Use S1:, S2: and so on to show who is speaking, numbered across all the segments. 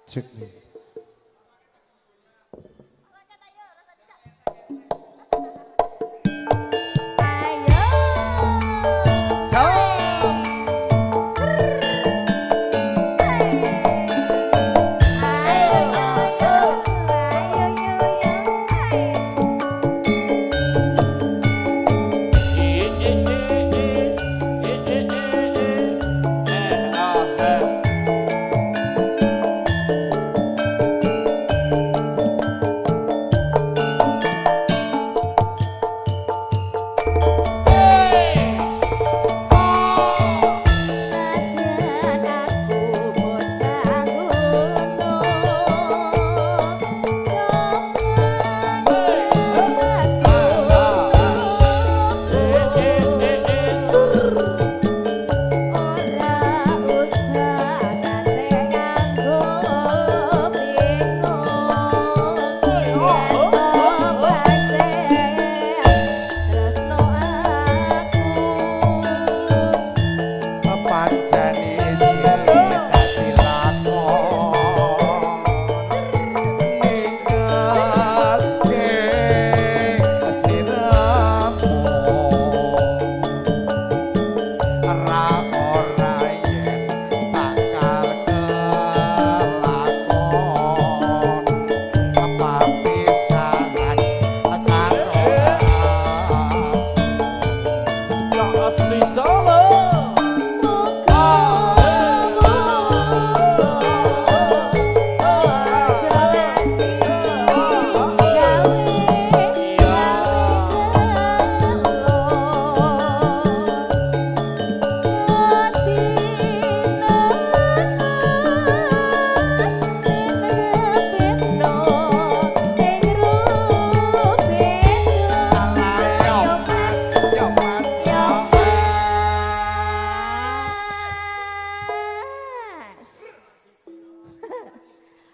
S1: Cek.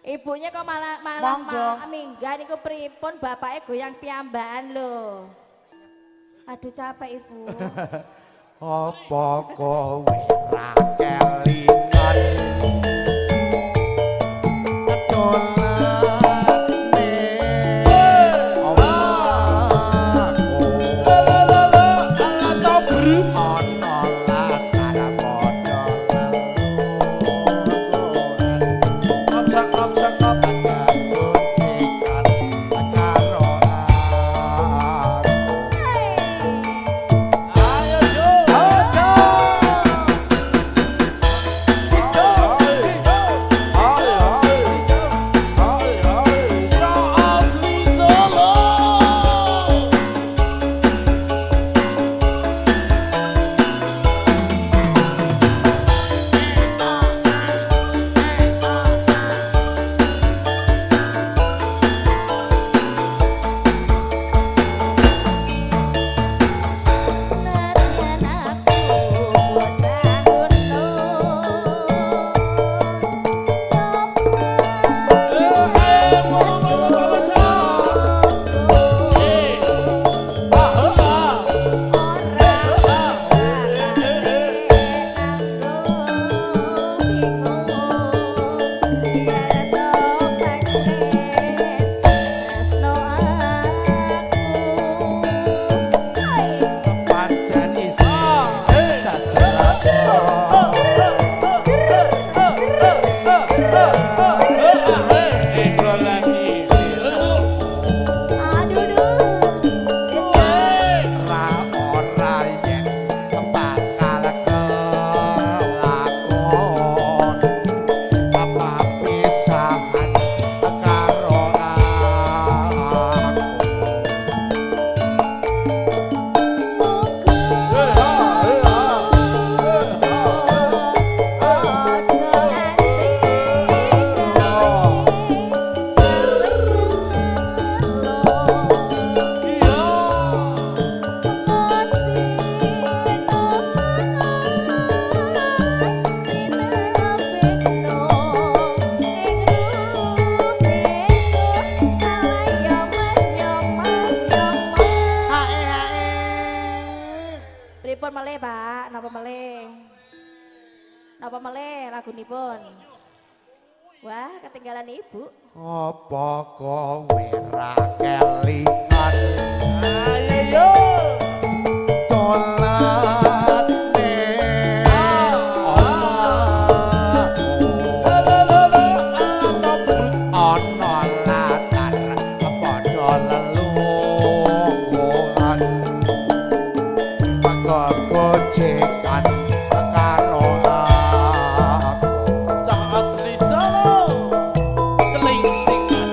S2: Ibunya kok malah minggat niku pripun bapaknya goyang piyambakan lho. Aduh capek ibu.
S1: Apa kowe ra kelingan
S2: Napa meleh lagunipun? Wah, ketinggalan ibu.
S1: Apa kowe ra kelingan?
S3: Ayo yo.
S1: Dolane ana latar padha lelungan mangko gojekan karo aku.
S3: Cah asli Solo. Telingsingan.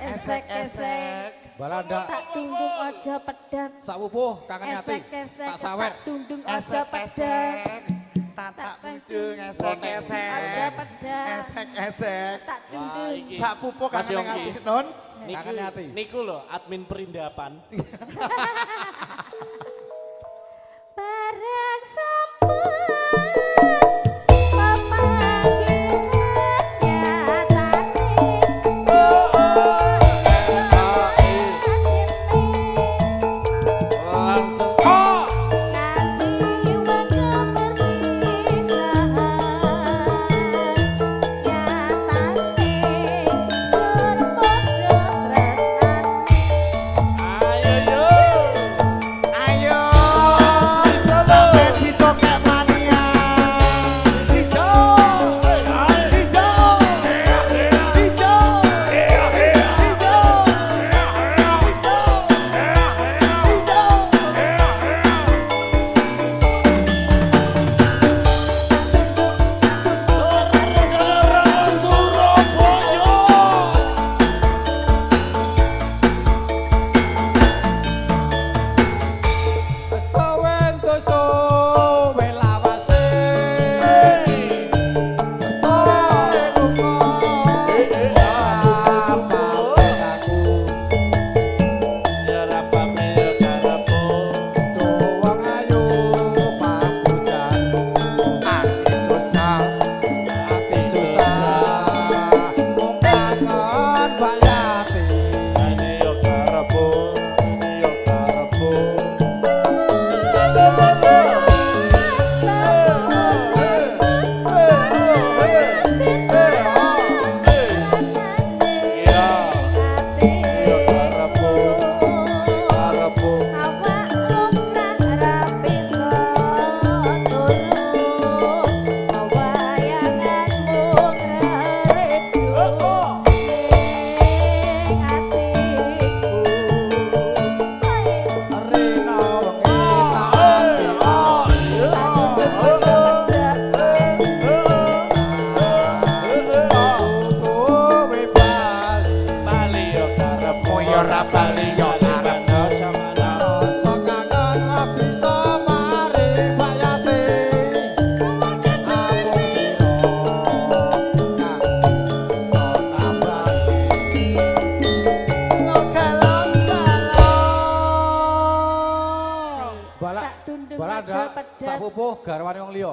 S2: Esek-esek.
S1: Balanda
S2: Tak tunggu aja pedang.
S1: sak wupuh kangen ati.
S2: Esek-esek.
S1: Tak sawet.
S2: Tak tunggu aja pedang.
S1: Tatak pudung esek-esek.
S2: Aja pedang.
S1: Esek-esek.
S2: Tak
S3: Wah,
S2: tunggu.
S3: iki.
S1: Sak pupuh
S3: Mas
S1: kangen
S3: Yongki.
S1: ati. Non.
S3: Niku,
S1: Kangen ati.
S3: niku lho admin perindapan.
S2: Barang sampun pepanggilan
S3: Langsung oh.
S2: nanti waktu perpisahan nyatane sur padha tresnane
S3: Ayo yo.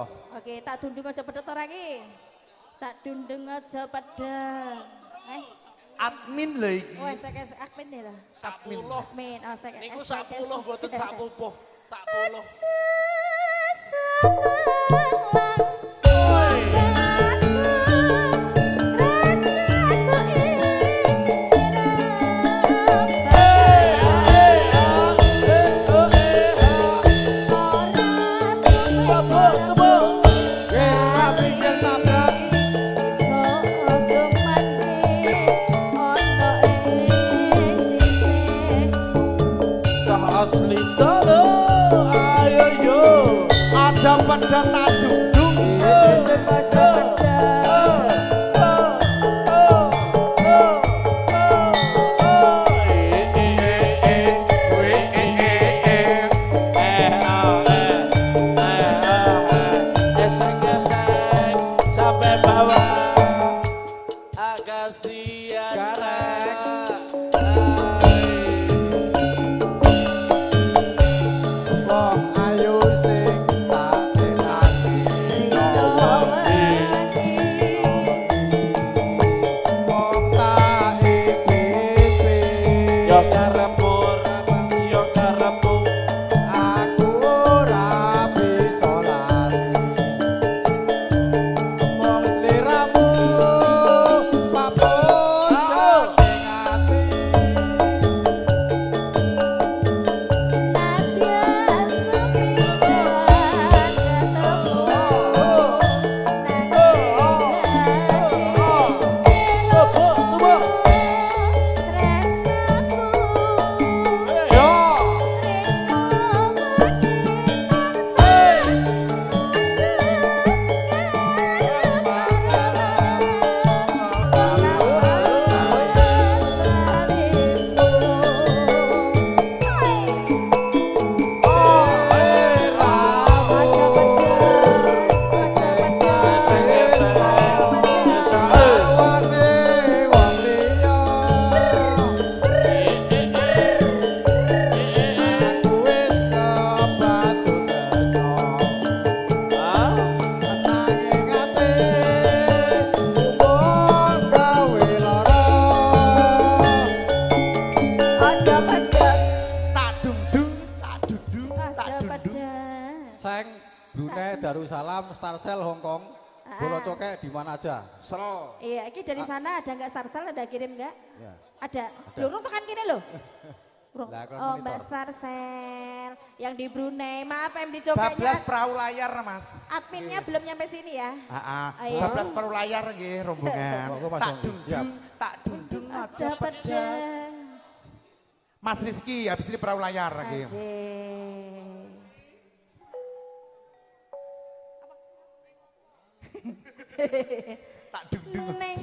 S1: yo.
S2: Oke, tak dundung aja pedot ora iki. Tak dundung aja pedot.
S1: Admin lho iki.
S2: Wes sek akmin ya lah.
S3: 10.
S2: Min, oh sek.
S3: Niku 10 mboten sak pupuh. 10.
S1: Pikir tabrak.
S3: Cah asli Solo. Ayo yo.
S1: Aja pedot tak dudung.
S3: Sampai bawah Akasian
S1: Garek. Wong ayu sing tak desani. Wong tak ikipi.
S3: Yo karepmu, yo karepmu.
S1: Aku ora bisa lali. Wong sliramu papun jroning ati. Seng Brunei Darussalam Starsel Hong Kong bola coke di mana aja?
S3: Sel.
S2: Iya, ini dari sana ada nggak Starsel, ada kirim nggak?
S1: Ya.
S2: Ada. Lurung tekan kini loh. Urung.
S1: Lah, kan
S2: Oh,
S1: monitor.
S2: Mbak Starsel yang di Brunei. Maaf, yang di cokeknya.
S1: Bablas perahu layar Mas.
S2: Adminnya belum nyampe sini ya. Ayo.
S1: Bablas perahu layar nggih rombongan.
S3: Aku
S1: Tak
S3: masuk.
S1: dundung, tak dundung
S2: Aja
S1: aja pedang.
S2: pedang.
S1: Mas Rizky habis ini perahu layar nggih. Tak dundung.
S2: Neng